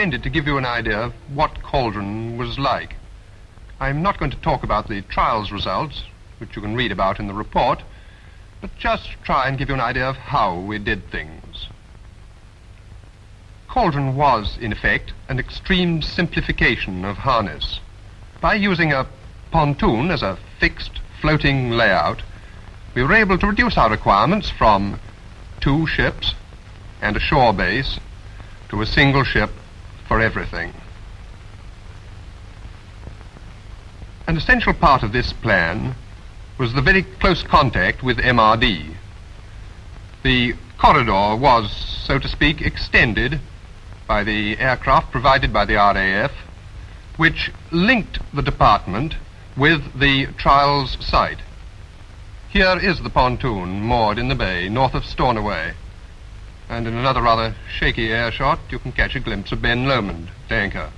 intended to give you an idea of what Cauldron was like. I'm not going to talk about the trial's results, which you can read about in the report, but just try and give you an idea of how we did things. Cauldron was, in effect, an extreme simplification of harness. By using a pontoon as a fixed, floating layout, we were able to reduce our requirements from 2 ships and a shore base to a single ship for everything. An essential part of this plan was the very close contact with MRD. The corridor was, so to speak, extended by the aircraft provided by the RAF, which linked the department with the trial's site. Here is the pontoon moored in the bay north of Stornoway, and in another rather shaky air shot you can catch a glimpse of Ben Lomond at anchor.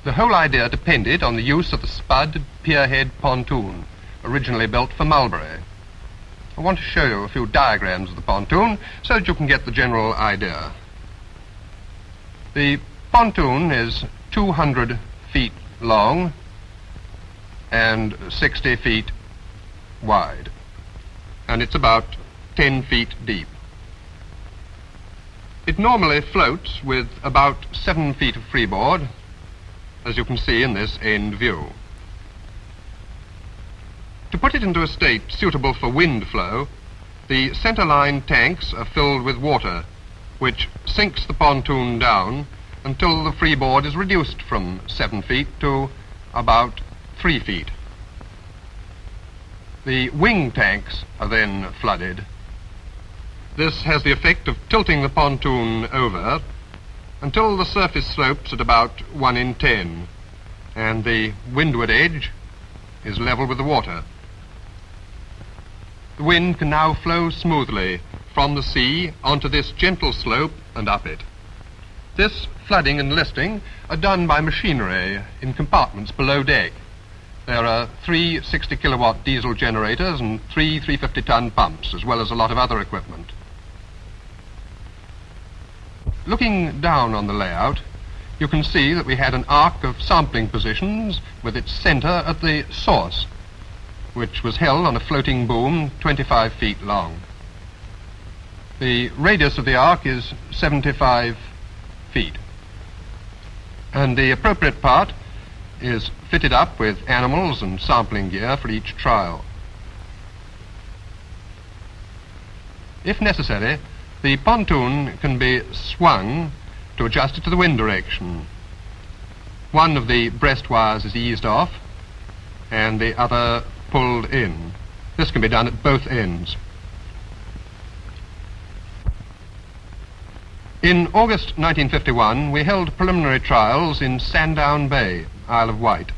The whole idea depended on the use of the spud pierhead pontoon, originally built for Mulberry. I want to show you a few diagrams of the pontoon so that you can get the general idea. The pontoon is 200 feet long and 60 feet wide, and it's about 10 feet deep. It normally floats with about 7 feet of freeboard, as you can see in this end view. To put it into a state suitable for wind flow, the centerline tanks are filled with water, which sinks the pontoon down until the freeboard is reduced from 7 feet to about 3 feet. The wing tanks are then flooded. This has the effect of tilting the pontoon over until the surface slopes at about 1 in 10, and the windward edge is level with the water. The wind can now flow smoothly from the sea onto this gentle slope and up it. This flooding and listing are done by machinery in compartments below deck. There are 3 60-kilowatt diesel generators and 3 350-ton pumps, as well as a lot of other equipment. Looking down on the layout, you can see that we had an arc of sampling positions with its center at the source, which was held on a floating boom 25 feet long. The radius of the arc is 75 feet, and the appropriate part is fitted up with animals and sampling gear for each trial. If necessary, the pontoon can be swung to adjust it to the wind direction. One of the breast wires is eased off and the other pulled in. This can be done at both ends. In August 1951, we held preliminary trials in Sandown Bay, Isle of Wight.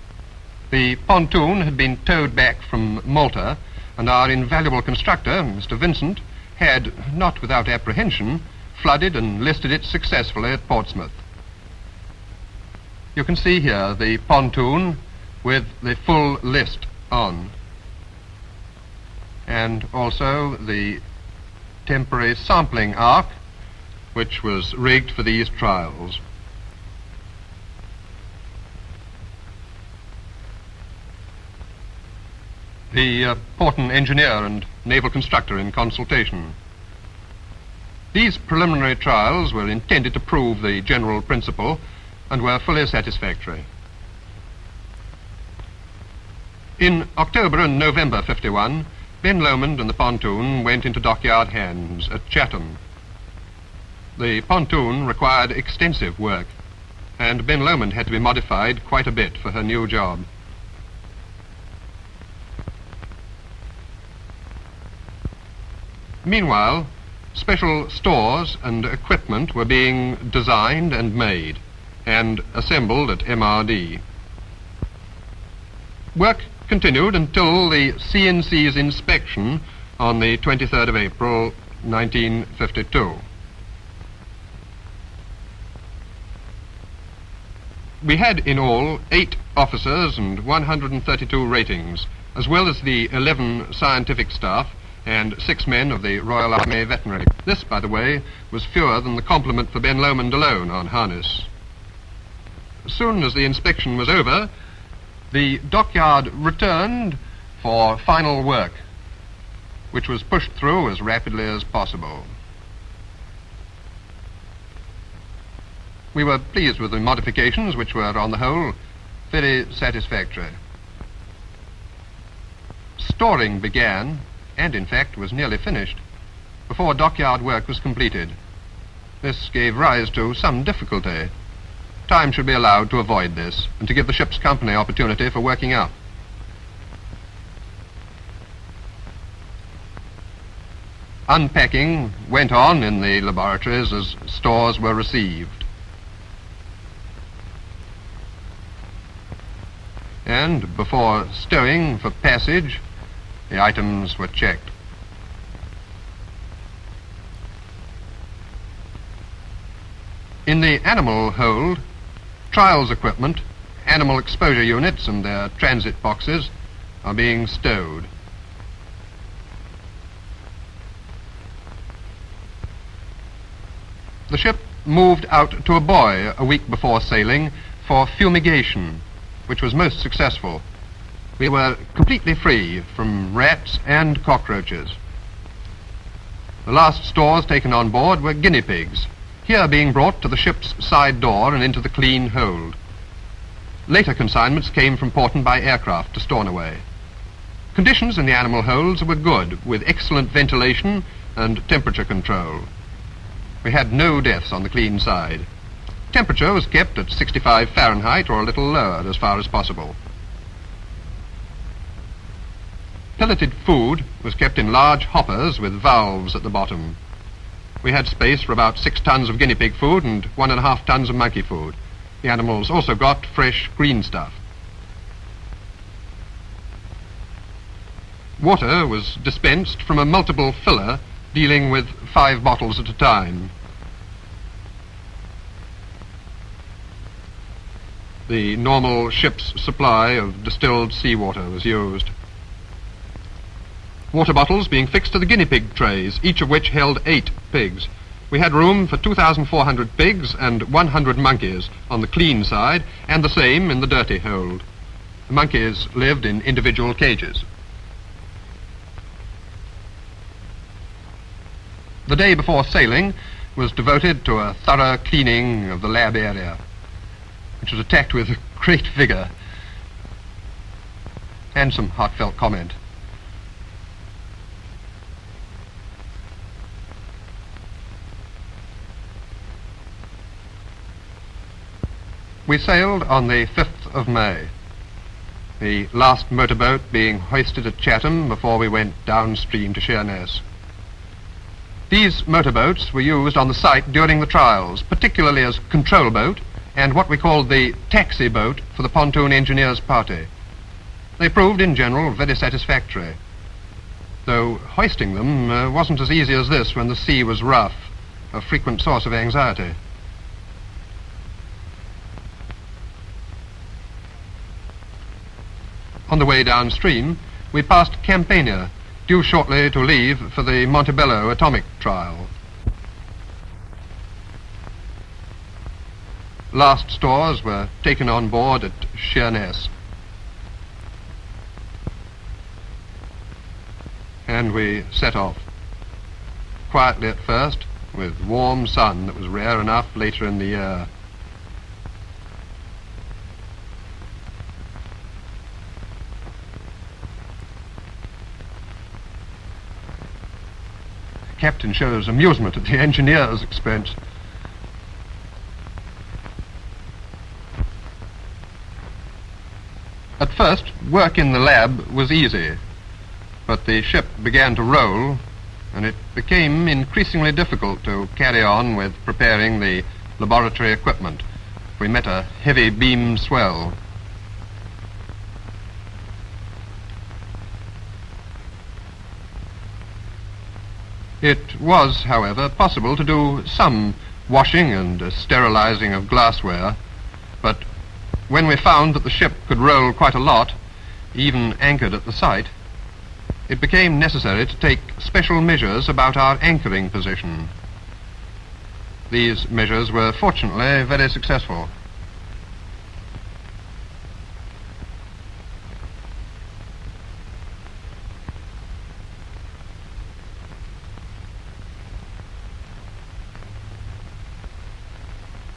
The pontoon had been towed back from Malta, and our invaluable constructor, Mr. Vincent, had, not without apprehension, flooded and listed it successfully at Portsmouth. You can see here the pontoon with the full list on, and also the temporary sampling arc, which was rigged for these trials. The Porton engineer and naval constructor in consultation. These preliminary trials were intended to prove the general principle and were fully satisfactory. In October and November 51, Ben Lomond and the pontoon went into dockyard hands at Chatham. The pontoon required extensive work, and Ben Lomond had to be modified quite a bit for her new job. Meanwhile, special stores and equipment were being designed and made and assembled at MRD. Work continued until the CNC's inspection on the 23rd of April, 1952. We had in all 8 officers and 132 ratings, as well as the 11 scientific staff and 6 men of the Royal Army Veterinary. This, by the way, was fewer than the complement for Ben Lomond alone on harness. As soon as the inspection was over, the dockyard returned for final work, which was pushed through as rapidly as possible. We were pleased with the modifications, which were, on the whole, very satisfactory. Storing began, and in fact was nearly finished, before dockyard work was completed. This gave rise to some difficulty. Time should be allowed to avoid this, and to give the ship's company opportunity for working up. Unpacking went on in the laboratories as stores were received. And before stowing for passage, the items were checked. In the animal hold, trials equipment, animal exposure units and their transit boxes are being stowed. The ship moved out to a buoy a week before sailing for fumigation, which was most successful. We were completely free from rats and cockroaches. The last stores taken on board were guinea pigs, here being brought to the ship's side door and into the clean hold. Later consignments came from Porton by aircraft to Stornoway. Conditions in the animal holds were good, with excellent ventilation and temperature control. We had no deaths on the clean side. Temperature was kept at 65 Fahrenheit or a little lower as far as possible. Pelleted food was kept in large hoppers with valves at the bottom. We had space for about 6 tons of guinea pig food and 1.5 tons of monkey food. The animals also got fresh green stuff. Water was dispensed from a multiple filler dealing with 5 bottles at a time. The normal ship's supply of distilled seawater was used. Water bottles being fixed to the guinea pig trays, each of which held 8 pigs. We had room for 2,400 pigs and 100 monkeys on the clean side, and the same in the dirty hold. The monkeys lived in individual cages. The day before sailing was devoted to a thorough cleaning of the lab area, which was attacked with great vigor and some heartfelt comment. We sailed on the 5th of May, the last motorboat being hoisted at Chatham before we went downstream to Sheerness. These motorboats were used on the site during the trials, particularly as control boat and what we called the taxi boat for the pontoon engineers' party. They proved in general very satisfactory, though hoisting them wasn't as easy as this when the sea was rough, a frequent source of anxiety. On the way downstream, we passed Campania, due shortly to leave for the Montebello atomic trial. Last stores were taken on board at Sheerness, and we set off, quietly at first, with warm sun that was rare enough later in the year. The captain shows amusement at the engineer's expense. At first, work in the lab was easy, but the ship began to roll, and it became increasingly difficult to carry on with preparing the laboratory equipment. We met a heavy beam swell. It was, however, possible to do some washing and sterilizing of glassware, but when we found that the ship could roll quite a lot, even anchored at the site, it became necessary to take special measures about our anchoring position. These measures were fortunately very successful.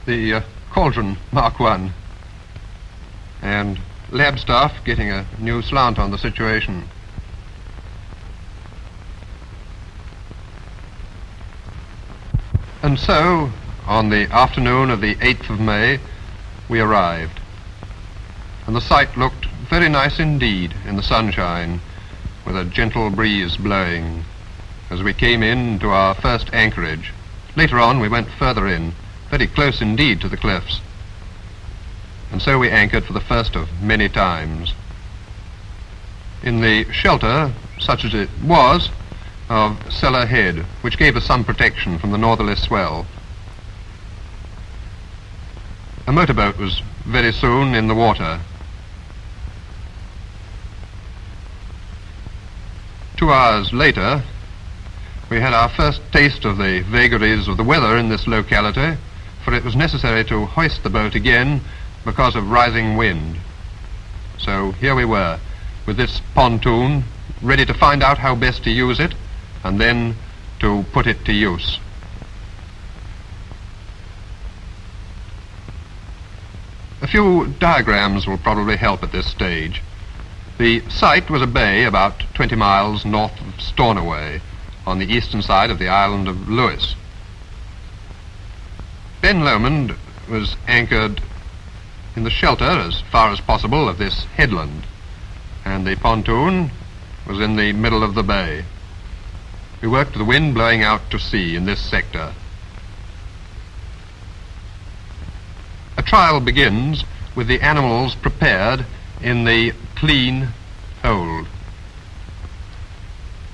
The Cauldron Mark I, and lab staff getting a new slant on the situation. And so, on the afternoon of the 8th of May, we arrived. And the site looked very nice indeed in the sunshine, with a gentle breeze blowing, as we came in to our first anchorage. Later on we went further in, very close indeed to the cliffs. And so we anchored for the first of many times. In the shelter, such as it was, of Cellar Head, which gave us some protection from the northerly swell. A motorboat was very soon in the water. 2 hours later, we had our first taste of the vagaries of the weather in this locality, for it was necessary to hoist the boat again because of rising wind. So here we were, with this pontoon, ready to find out how best to use it, and then to put it to use. A few diagrams will probably help at this stage. The site was a bay about 20 miles north of Stornoway, on the eastern side of the island of Lewis. Ben Lomond was anchored in the shelter as far as possible of this headland, and the pontoon was in the middle of the bay. We worked with the wind blowing out to sea in this sector. A trial begins with the animals prepared in the clean hold,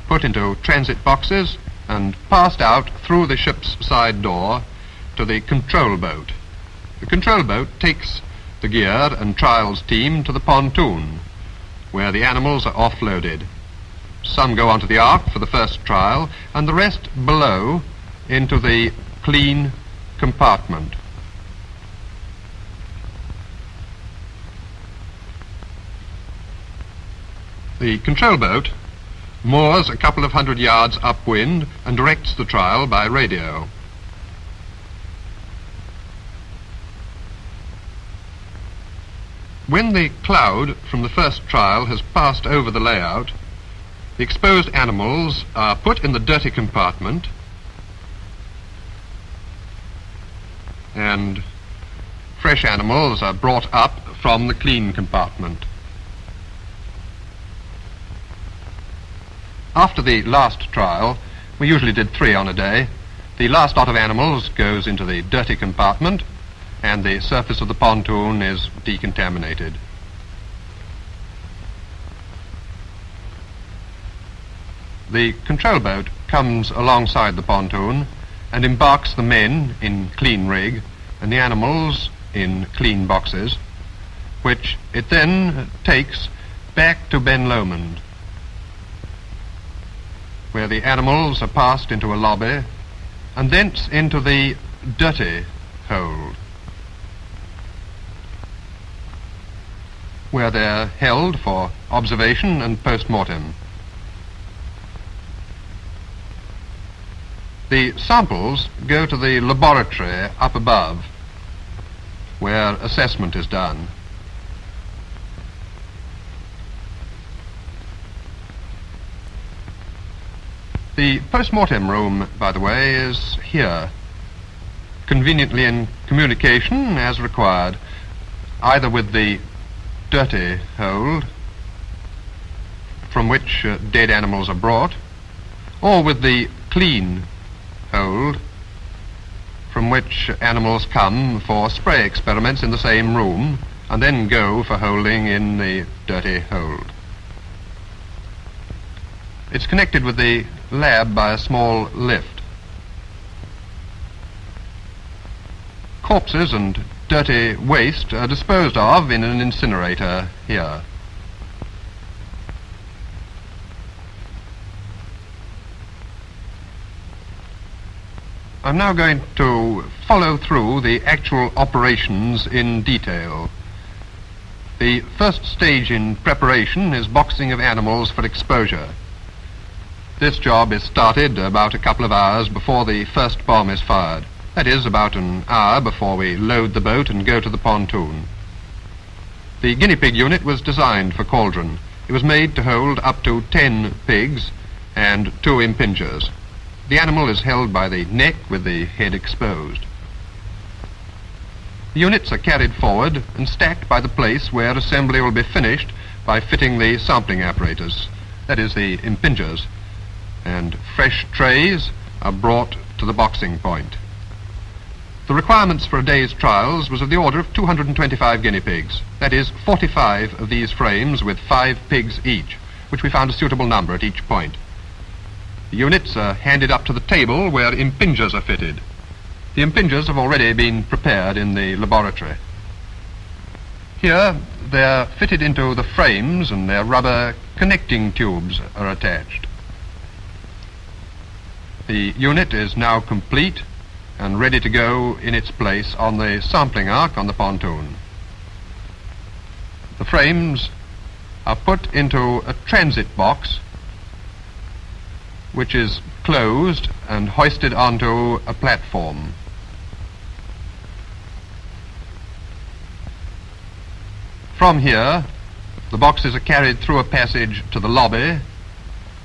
put into transit boxes and passed out through the ship's side door to the control boat. The control boat takes the gear and trials team to the pontoon, where the animals are offloaded. Some go onto the ark for the first trial, and the rest below into the clean compartment. The control boat moors a couple of 100 yards upwind and directs the trial by radio. When the cloud from the first trial has passed over the layout, the exposed animals are put in the dirty compartment and fresh animals are brought up from the clean compartment. After the last trial, we usually did 3 on a day, the last lot of animals goes into the dirty compartment and the surface of the pontoon is decontaminated. The control boat comes alongside the pontoon and embarks the men in clean rig and the animals in clean boxes, which it then takes back to Ben Lomond, where the animals are passed into a lobby and thence into the dirty hold, where they're held for observation and post-mortem. The samples go to the laboratory up above, where assessment is done. The post-mortem room, by the way, is here, conveniently in communication as required, either with the dirty hold, from which dead animals are brought, or with the clean hold, from which animals come for spray experiments in the same room, and then go for holding in the dirty hold. It's connected with the lab by a small lift. Corpses and dirty waste are disposed of in an incinerator here. I'm now going to follow through the actual operations in detail. The first stage in preparation is boxing of animals for exposure. This job is started about a couple of hours before the first bomb is fired. That is, about an hour before we load the boat and go to the pontoon. The guinea pig unit was designed for Cauldron. It was made to hold up to 10 pigs and 2 impingers. The animal is held by the neck with the head exposed. The units are carried forward and stacked by the place where assembly will be finished by fitting the sampling apparatus, that is, the impingers, and fresh trays are brought to the boxing point. The requirements for a day's trials was of the order of 225 guinea pigs, that is, 45 of these frames with 5 pigs each, which we found a suitable number at each point. The units are handed up to the table where impingers are fitted. The impingers have already been prepared in the laboratory. Here they're fitted into the frames and their rubber connecting tubes are attached. The unit is now complete and ready to go in its place on the sampling ark on the pontoon. The frames are put into a transit box which is closed and hoisted onto a platform. From here, the boxes are carried through a passage to the lobby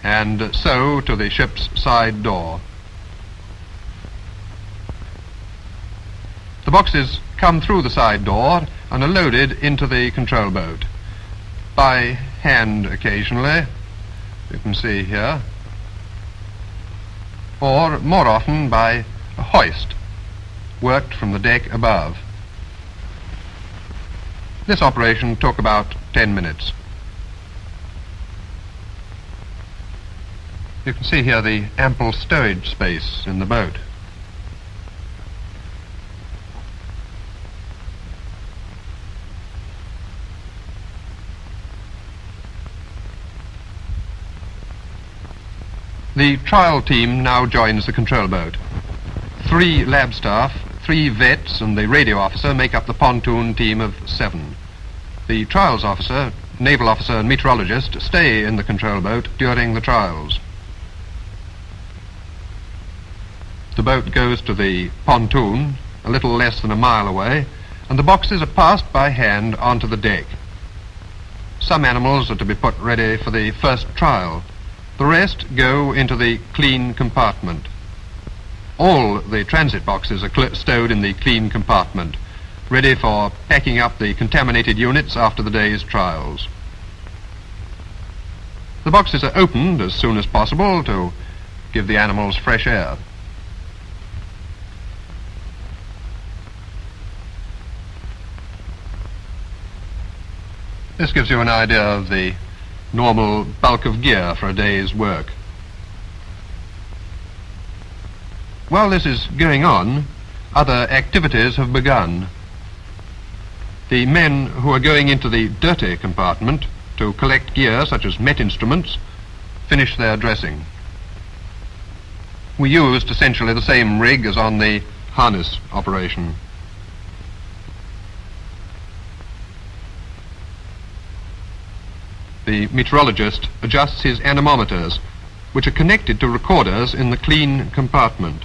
and so to the ship's side door. The boxes come through the side door and are loaded into the control boat by hand occasionally, you can see here, or more often by a hoist worked from the deck above. This operation took about 10 minutes. You can see here the ample stowage space in the boat. The trial team now joins the control boat. 3 lab staff, 3 vets and the radio officer make up the pontoon team of 7. The trials officer, naval officer and meteorologist stay in the control boat during the trials. The boat goes to the pontoon a little less than a mile away and the boxes are passed by hand onto the deck. Some animals are to be put ready for the first trial. The rest go into the clean compartment. All the transit boxes are stowed in the clean compartment, ready for packing up the contaminated units after the day's trials. The boxes are opened as soon as possible to give the animals fresh air. This gives you an idea of the normal bulk of gear for a day's work. While this is going on, other activities have begun. The men who are going into the dirty compartment to collect gear such as met instruments finish their dressing. We used essentially the same rig as on the harness operation. The meteorologist adjusts his anemometers, which are connected to recorders in the clean compartment.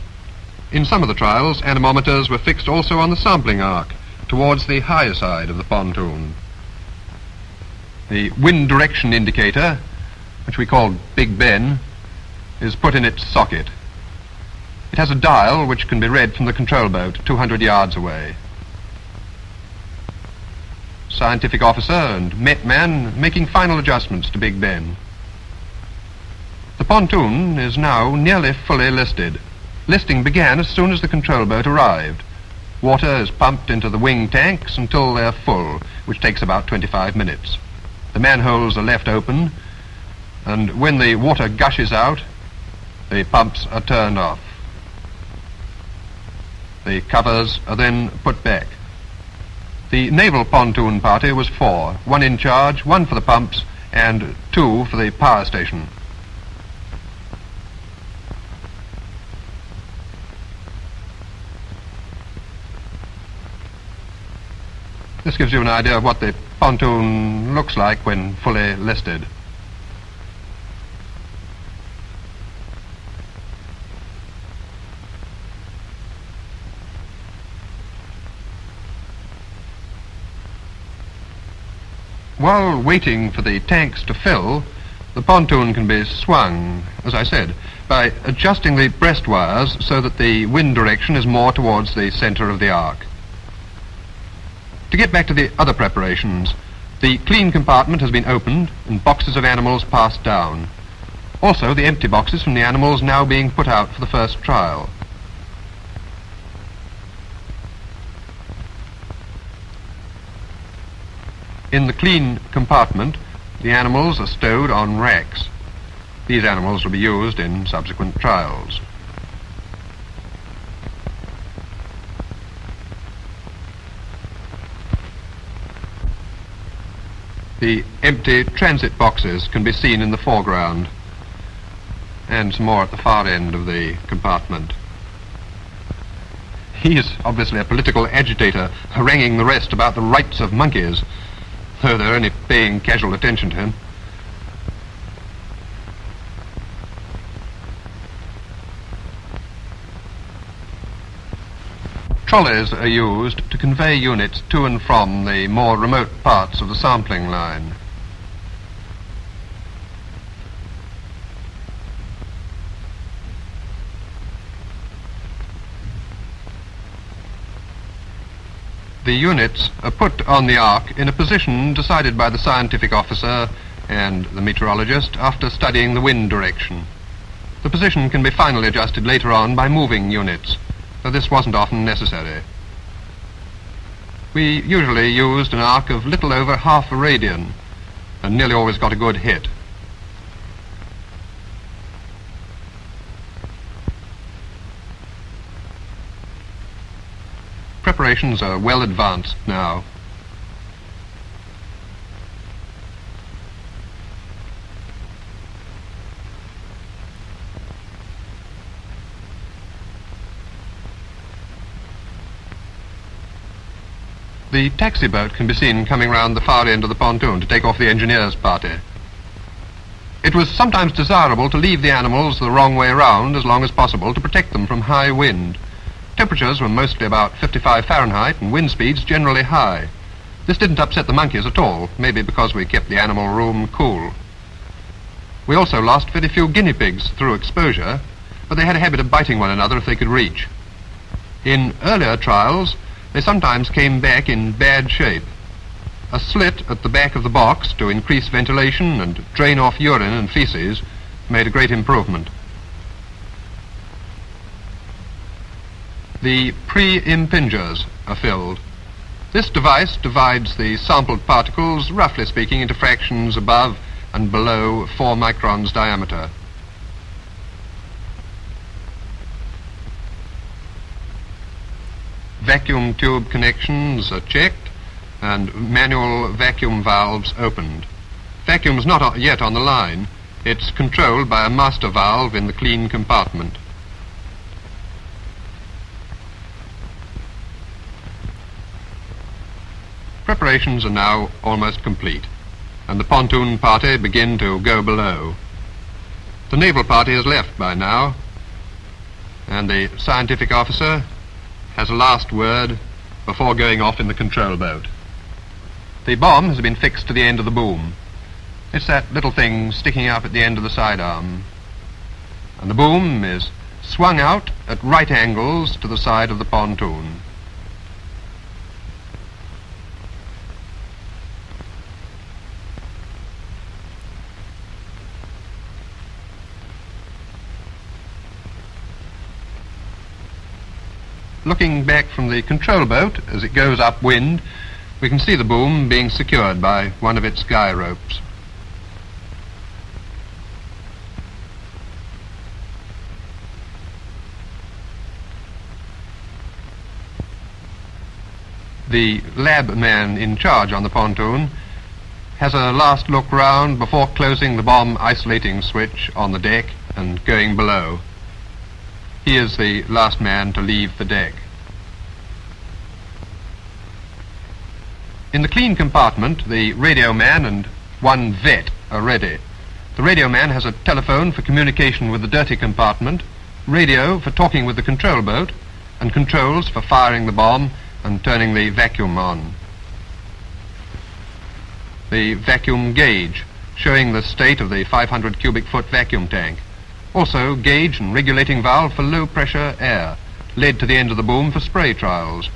In some of the trials, anemometers were fixed also on the sampling ark, towards the higher side of the pontoon. The wind direction indicator, which we call Big Ben, is put in its socket. It has a dial which can be read from the control boat 200 yards away. Scientific officer and met man making final adjustments to Big Ben. The pontoon is now nearly fully listed. Listing began as soon as the control boat arrived. Water is pumped into the wing tanks until they're full, which takes about 25 minutes. The manholes are left open, and when the water gushes out, the pumps are turned off. The covers are then put back. The naval pontoon party was 4, 1 in charge, 1 for the pumps, and 2 for the power station. This gives you an idea of what the pontoon looks like when fully listed. While waiting for the tanks to fill, the pontoon can be swung, as I said, by adjusting the breast wires so that the wind direction is more towards the centre of the ark. To get back to the other preparations, the clean compartment has been opened and boxes of animals passed down. Also the empty boxes from the animals now being put out for the first trial. In the clean compartment, the animals are stowed on racks. These animals will be used in subsequent trials. The empty transit boxes can be seen in the foreground, and some more at the far end of the compartment. He is obviously a political agitator, haranguing the rest about the rights of monkeys, though they're only paying casual attention to him. Trolleys are used to convey units to and from the more remote parts of the sampling line. The units are put on the ark in a position decided by the scientific officer and the meteorologist after studying the wind direction. The position can be finally adjusted later on by moving units, though this wasn't often necessary. We usually used an arc of little over half a radian and nearly always got a good hit. Preparations are well advanced now. The taxi boat can be seen coming round the far end of the pontoon to take off the engineer's party. It was sometimes desirable to leave the animals the wrong way round as long as possible to protect them from high wind. Temperatures were mostly about 55 Fahrenheit and wind speeds generally high. This didn't upset the monkeys at all, maybe because we kept the animal room cool. We also lost very few guinea pigs through exposure, but they had a habit of biting one another if they could reach. In earlier trials, they sometimes came back in bad shape. A slit at the back of the box to increase ventilation and drain off urine and feces made a great improvement. The pre-impingers are filled. This device divides the sampled particles, roughly speaking, into fractions above and below 4 microns diameter. Vacuum tube connections are checked and manual vacuum valves opened. Vacuum is not yet on the line. It's controlled by a master valve in the clean compartment. Preparations are now almost complete, and the pontoon party begin to go below. The naval party has left by now, and the scientific officer has a last word before going off in the control boat. The bomb has been fixed to the end of the boom. It's that little thing sticking up at the end of the sidearm. And the boom is swung out at right angles to the side of the pontoon. Looking back from the control boat as it goes upwind, we can see the boom being secured by one of its guy ropes. The lab man in charge on the pontoon has a last look round before closing the bomb isolating switch on the deck and going below. He is the last man to leave the deck. In the clean compartment, the radio man and one vet are ready. The radio man has a telephone for communication with the dirty compartment, radio for talking with the control boat, and controls for firing the bomb and turning the vacuum on. The vacuum gauge, showing the state of the 500 cubic foot vacuum tank. Also, gauge and regulating valve for low pressure air, led to the end of the boom for spray trials.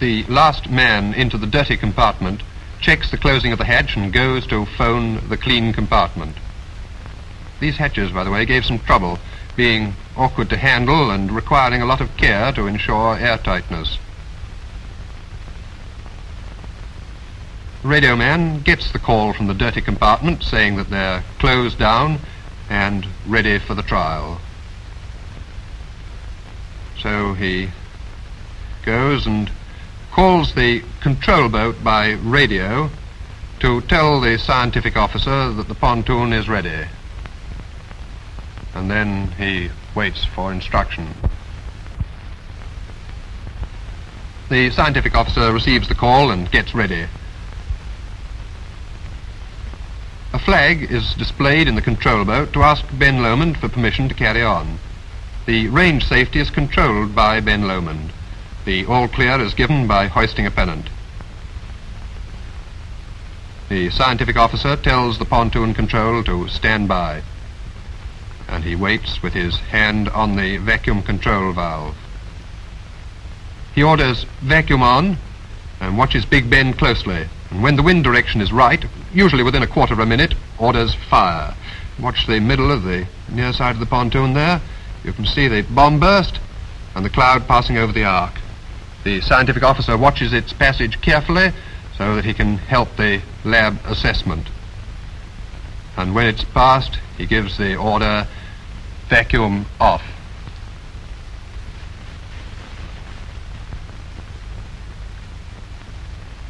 The last man into the dirty compartment checks the closing of the hatch and goes to phone the clean compartment. These hatches, by the way, gave some trouble, being awkward to handle and requiring a lot of care to ensure airtightness. The radio man gets the call from the dirty compartment saying that they're closed down and ready for the trial. So he goes and calls the control boat by radio to tell the scientific officer that the pontoon is ready. And then he waits for instruction. The scientific officer receives the call and gets ready. A flag is displayed in the control boat to ask Ben Lomond for permission to carry on. The range safety is controlled by Ben Lomond. The all clear is given by hoisting a pennant. The scientific officer tells the pontoon control to stand by, and he waits with his hand on the vacuum control valve. He orders vacuum on and watches Big Ben closely, and when the wind direction is right, usually within a quarter of a minute, orders fire. Watch the middle of the near side of the pontoon there. You can see the bomb burst and the cloud passing over the arc. The scientific officer watches its passage carefully so that he can help the lab assessment. And when it's passed, he gives the order, vacuum off.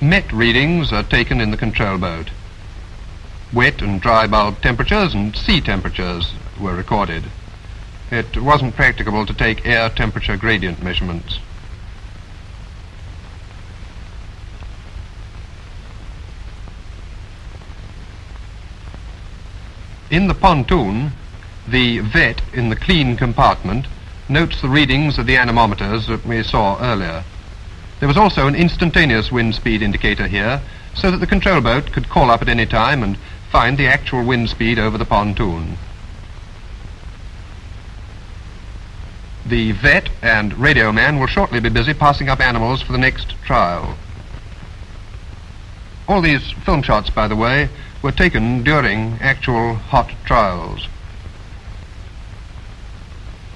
Met readings are taken in the control boat. Wet and dry bulb temperatures and sea temperatures were recorded. It wasn't practicable to take air temperature gradient measurements. In the pontoon, the vet in the clean compartment notes the readings of the anemometers that we saw earlier. There was also an instantaneous wind speed indicator here, so that the control boat could call up at any time and find the actual wind speed over the pontoon. The vet and radio man will shortly be busy passing up animals for the next trial. All these film shots, by the way, were taken during actual hot trials.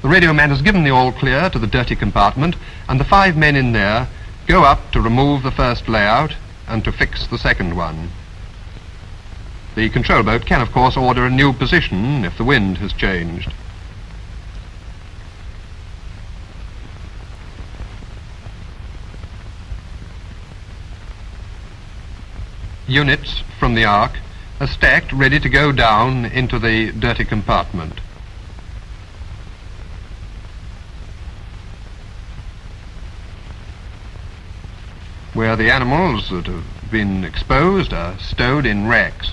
The radio man has given the all clear to the dirty compartment, and the 5 men in there go up to remove the first layout and to fix the second one. The control boat can, of course, order a new position if the wind has changed. Units from the arc are stacked ready to go down into the dirty compartment. Where the animals that have been exposed are stowed in racks.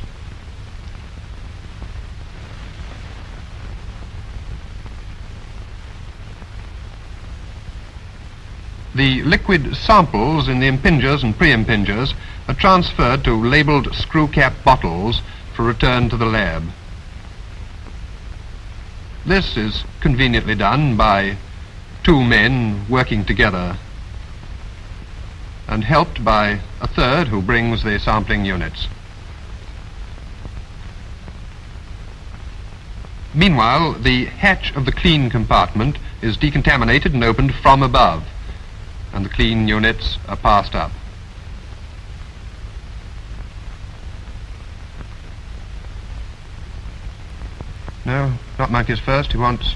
The liquid samples in the impingers and pre-impingers are transferred to labelled screw cap bottles for return to the lab. This is conveniently done by 2 men working together and helped by a third who brings the sampling units. Meanwhile, the hatch of the clean compartment is decontaminated and opened from above, and the clean units are passed up. No, not monkeys first. He wants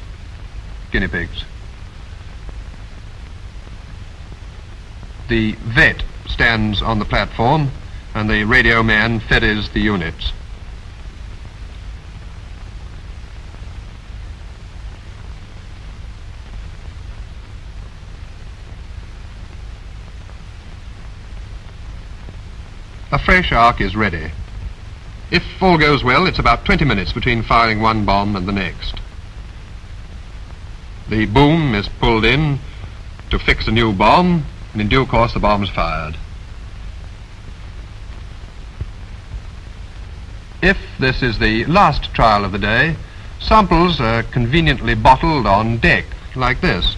guinea pigs. The vet stands on the platform and the radio man ferries the units. A fresh arc is ready. If all goes well, it's about 20 minutes between firing one bomb and the next. The boom is pulled in to fix a new bomb, and in due course the bomb is fired. If this is the last trial of the day, samples are conveniently bottled on deck, like this,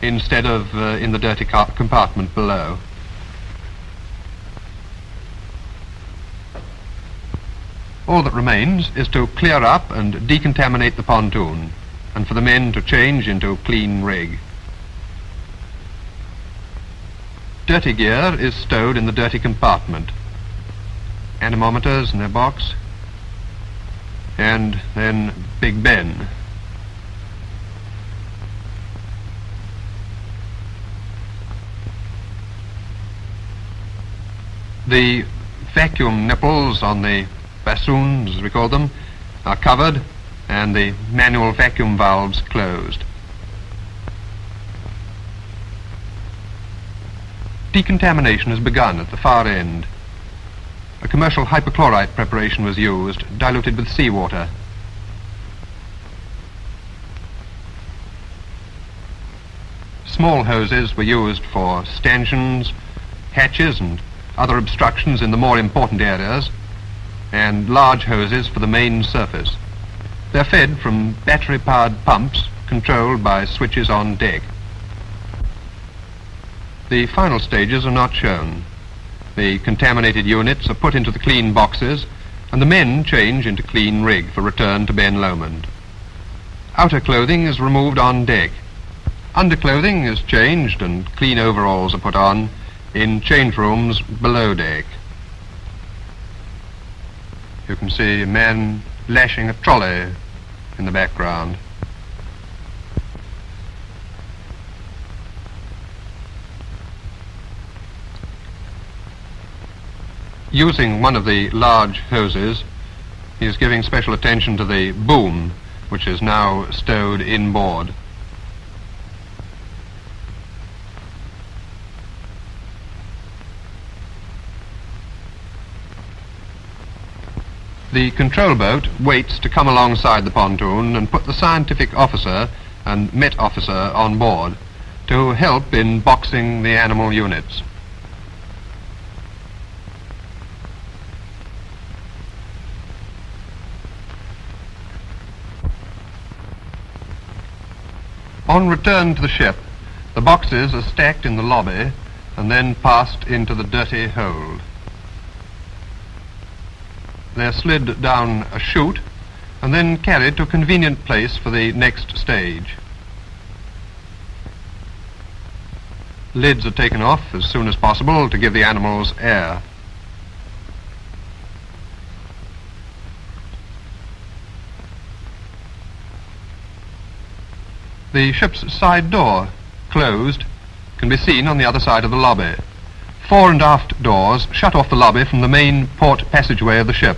instead of in the dirty compartment below. All that remains is to clear up and decontaminate the pontoon, and for the men to change into clean rig. Dirty gear is stowed in the dirty compartment. Anemometers in their box, and then Big Ben. The vacuum nipples on the bassoons, as we call them, are covered, and the manual vacuum valves closed. Decontamination has begun at the far end. A commercial hypochlorite preparation was used, diluted with seawater. Small hoses were used for stanchions, hatches, and other obstructions in the more important areas, and large hoses for the main surface. They're fed from battery-powered pumps controlled by switches on deck. The final stages are not shown. The contaminated units are put into the clean boxes, and the men change into clean rig for return to Ben Lomond. Outer clothing is removed on deck. Underclothing is changed, and clean overalls are put on in change rooms below deck. You can see a man lashing a trolley in the background. Using one of the large hoses, he is giving special attention to the boom, which is now stowed inboard. The control boat waits to come alongside the pontoon and put the scientific officer and met officer on board to help in boxing the animal units. On return to the ship, the boxes are stacked in the lobby and then passed into the dirty hold. They're slid down a chute and then carried to a convenient place for the next stage. Lids are taken off as soon as possible to give the animals air. The ship's side door, closed, can be seen on the other side of the lobby. Fore and aft doors shut off the lobby from the main port passageway of the ship.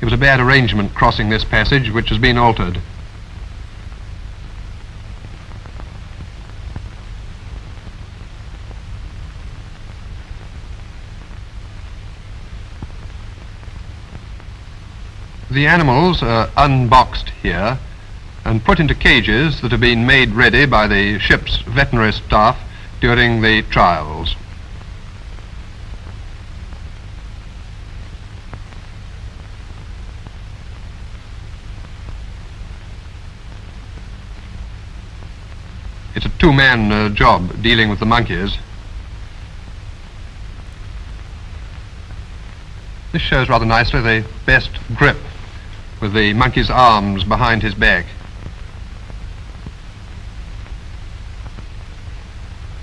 It was a bad arrangement crossing this passage, which has been altered. The animals are unboxed here and put into cages that have been made ready by the ship's veterinary staff during the trials. It's a two-man job dealing with the monkeys. This shows rather nicely the best grip, with the monkey's arms behind his back.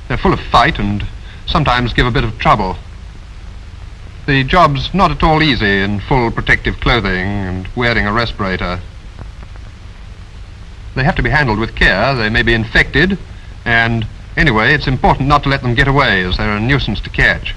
They're full of fight and sometimes give a bit of trouble. The job's not at all easy in full protective clothing and wearing a respirator. They have to be handled with care. They may be infected, and anyway, it's important not to let them get away, as they're a nuisance to catch.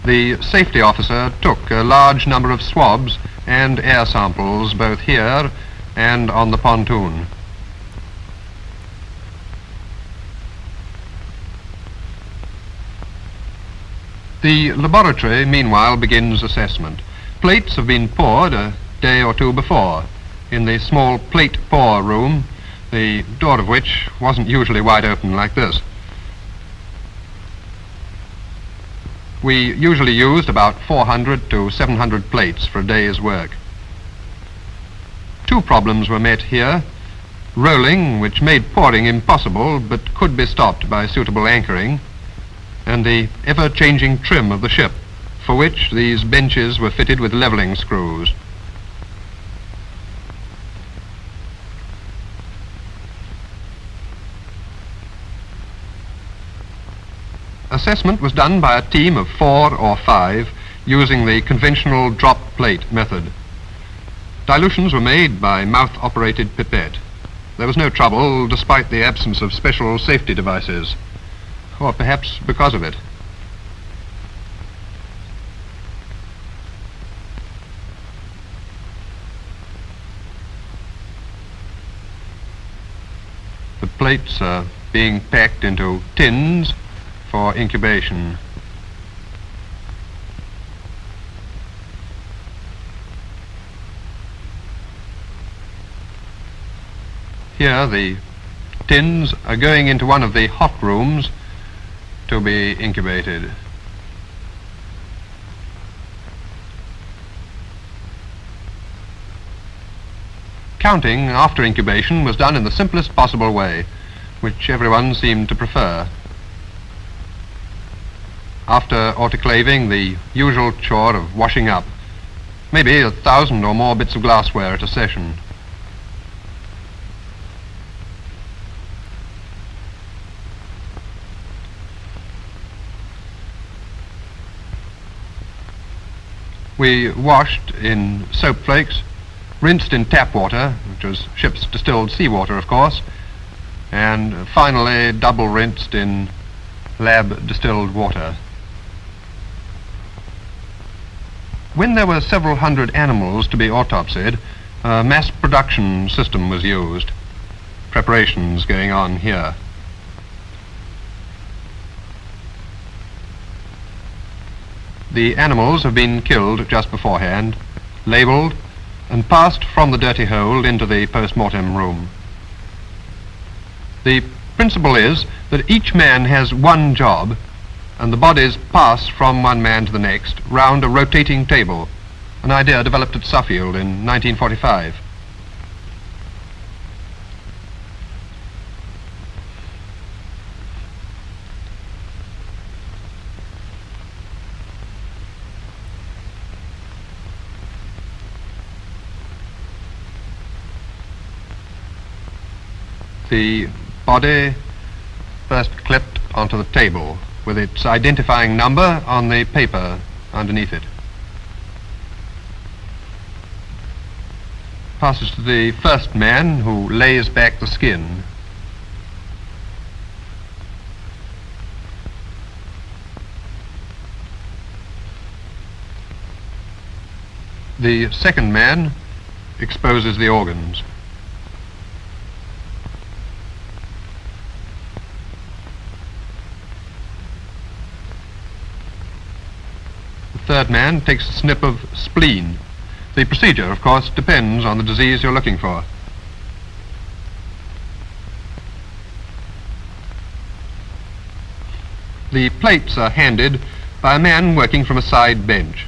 The safety officer took a large number of swabs and air samples both here and on the pontoon. The laboratory, meanwhile, begins assessment. Plates have been poured a day or two before in the small plate pour room, the door of which wasn't usually wide open like this. We usually used about 400 to 700 plates for a day's work. Two problems were met here: rolling, which made pouring impossible but could be stopped by suitable anchoring, and the ever-changing trim of the ship, for which these benches were fitted with levelling screws. Assessment was done by a team of 4 or 5 using the conventional drop plate method. Dilutions were made by mouth-operated pipette. There was no trouble despite the absence of special safety devices, or perhaps because of it. The plates are being packed into tins for incubation. Here the tins are going into one of the hot rooms to be incubated. Counting after incubation was done in the simplest possible way, which everyone seemed to prefer. After autoclaving, the usual chore of washing up, maybe 1,000 or more bits of glassware at a session. We washed in soap flakes, rinsed in tap water, which was ship's distilled seawater, of course, and finally double rinsed in lab distilled water. When there were several hundred animals to be autopsied, a mass production system was used. Preparations going on here. The animals have been killed just beforehand, labelled, and passed from the dirty hold into the post-mortem room. The principle is that each man has one job, and the bodies pass from one man to the next round a rotating table, an idea developed at Suffield in 1945. The body first clipped onto the table with its identifying number on the paper underneath it. Passes to the first man, who lays back the skin. The second man exposes the organs. Third man takes a snip of spleen. The procedure, of course, depends on the disease you're looking for. The plates are handed by a man working from a side bench.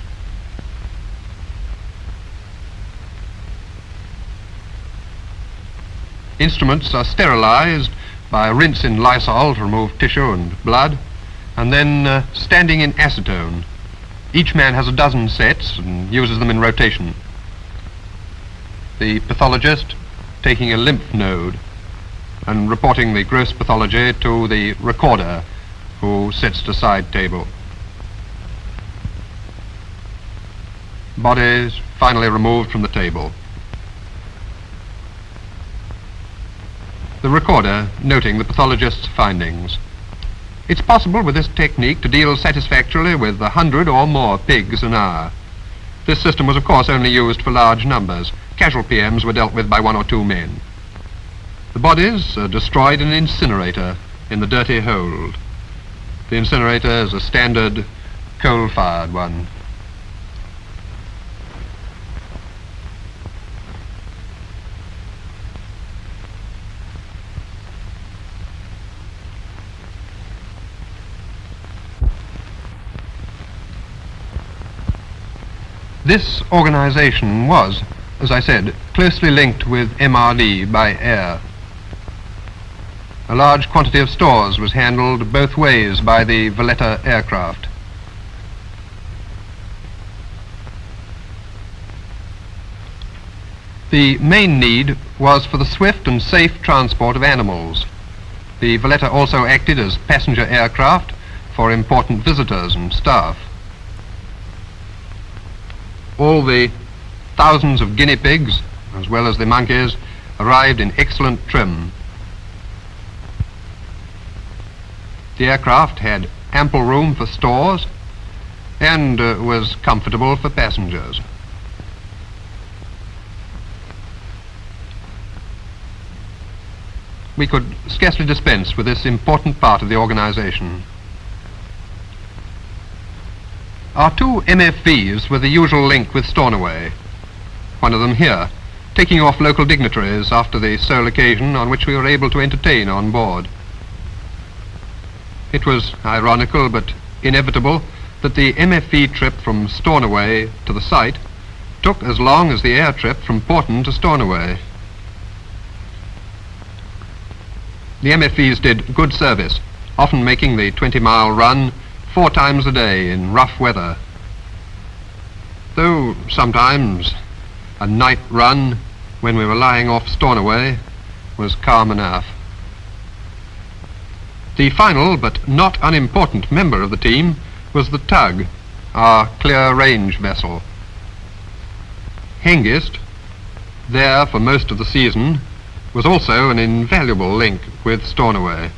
Instruments are sterilized by a rinse in Lysol to remove tissue and blood, and then standing in acetone. Each man has a dozen sets and uses them in rotation. The pathologist taking a lymph node and reporting the gross pathology to the recorder, who sits at a side table. Bodies finally removed from the table. The recorder noting the pathologist's findings. It's possible with this technique to deal satisfactorily with 100 or more pigs an hour. This system was of course only used for large numbers, casual PMs were dealt with by 1 or 2 men. The bodies are destroyed in an incinerator in the dirty hold. The incinerator is a standard coal-fired one. This organization was, as I said, closely linked with MRD by air. A large quantity of stores was handled both ways by the Valletta aircraft. The main need was for the swift and safe transport of animals. The Valletta also acted as passenger aircraft for important visitors and staff. All the thousands of guinea pigs, as well as the monkeys, arrived in excellent trim. The aircraft had ample room for stores and was comfortable for passengers. We could scarcely dispense with this important part of the organization. Our 2 MFVs were the usual link with Stornoway, one of them here, taking off local dignitaries after the sole occasion on which we were able to entertain on board. It was ironical but inevitable that the MFV trip from Stornoway to the site took as long as the air trip from Porton to Stornoway. The MFVs did good service, often making the 20-mile run 4 times a day in rough weather, though sometimes a night run when we were lying off Stornoway was calm enough. The final but not unimportant member of the team was the tug, our clear-range vessel. Hengist, there for most of the season, was also an invaluable link with Stornoway.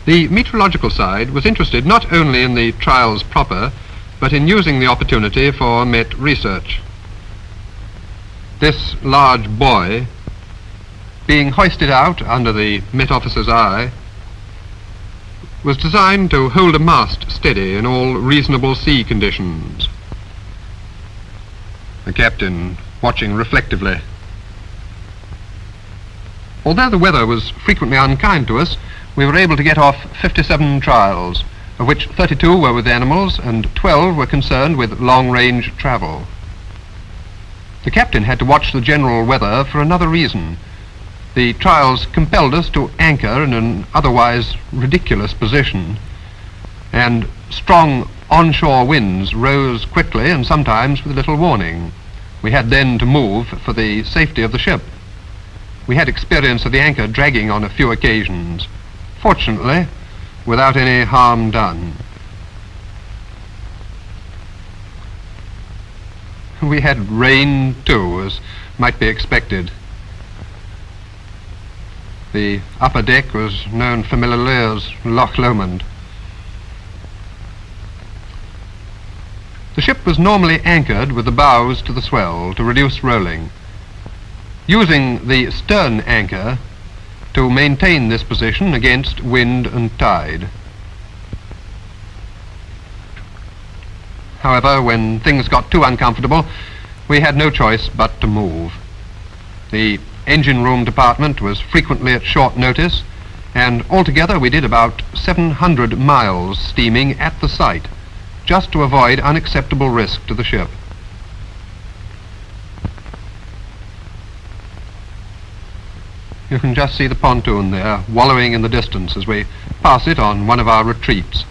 The meteorological side was interested not only in the trials proper, but in using the opportunity for Met research. This large buoy, being hoisted out under the Met officer's eye, was designed to hold a mast steady in all reasonable sea conditions. The captain watching reflectively. Although the weather was frequently unkind to us, we were able to get off 57 trials, of which 32 were with animals and 12 were concerned with long-range travel. The captain had to watch the general weather for another reason. The trials compelled us to anchor in an otherwise ridiculous position, and strong onshore winds rose quickly and sometimes with little warning. We had then to move for the safety of the ship. We had experience of the anchor dragging on a few occasions, fortunately without any harm done. We had rain too, as might be expected. The upper deck was known familiarly as Loch Lomond. The ship was normally anchored with the bows to the swell to reduce rolling, using the stern anchor to maintain this position against wind and tide. However, when things got too uncomfortable, we had no choice but to move. The engine room department was frequently at short notice, and altogether we did about 700 miles steaming at the site, just to avoid unacceptable risk to the ship. You can just see the pontoon there, wallowing in the distance as we pass it on one of our retreats.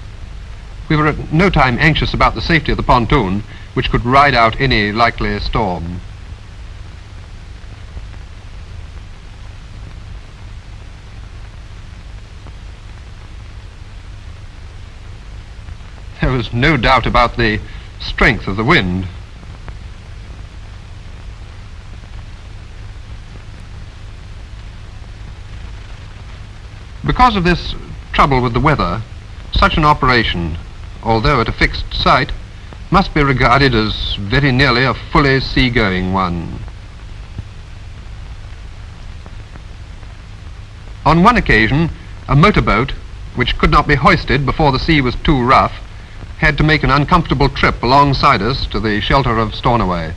We were at no time anxious about the safety of the pontoon, which could ride out any likely storm. There was no doubt about the strength of the wind. Because of this trouble with the weather, such an operation, although at a fixed site, must be regarded as very nearly a fully sea-going one. On one occasion, a motorboat, which could not be hoisted before the sea was too rough, had to make an uncomfortable trip alongside us to the shelter of Stornoway.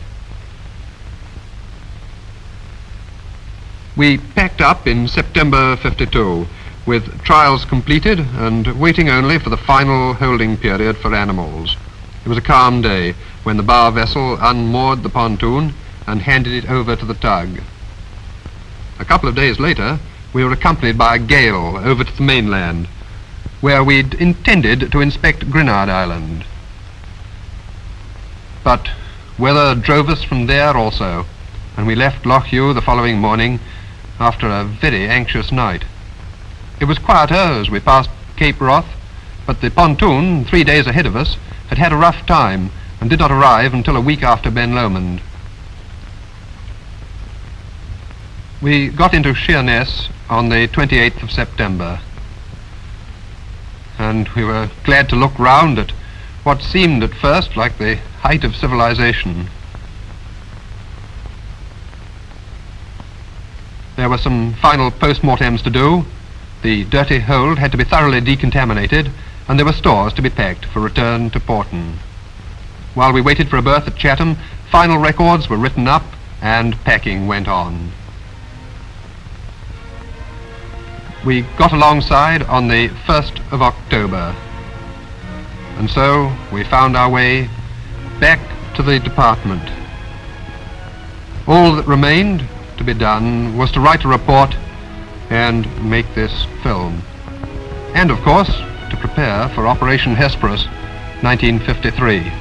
We packed up in September '52, with trials completed and waiting only for the final holding period for animals. It was a calm day when the bow vessel unmoored the pontoon and handed it over to the tug. A couple of days later, we were accompanied by a gale over to the mainland, where we'd intended to inspect Grenard Island. But weather drove us from there also, and we left Lough Hugh the following morning after a very anxious night. It was quieter as we passed Cape Wrath, but the pontoon, 3 days ahead of us, had had a rough time and did not arrive until a week after Ben Lomond. We got into Sheerness on the 28th of September, and we were glad to look round at what seemed at first like the height of civilization. There were some final post-mortems to do. The dirty hold had to be thoroughly decontaminated, and there were stores to be packed for return to Porton. While we waited for a berth at Chatham, final records were written up and packing went on. We got alongside on the 1st of October, and so we found our way back to the department. All that remained to be done was to write a report and make this film, and of course to prepare for Operation Hesperus 1953.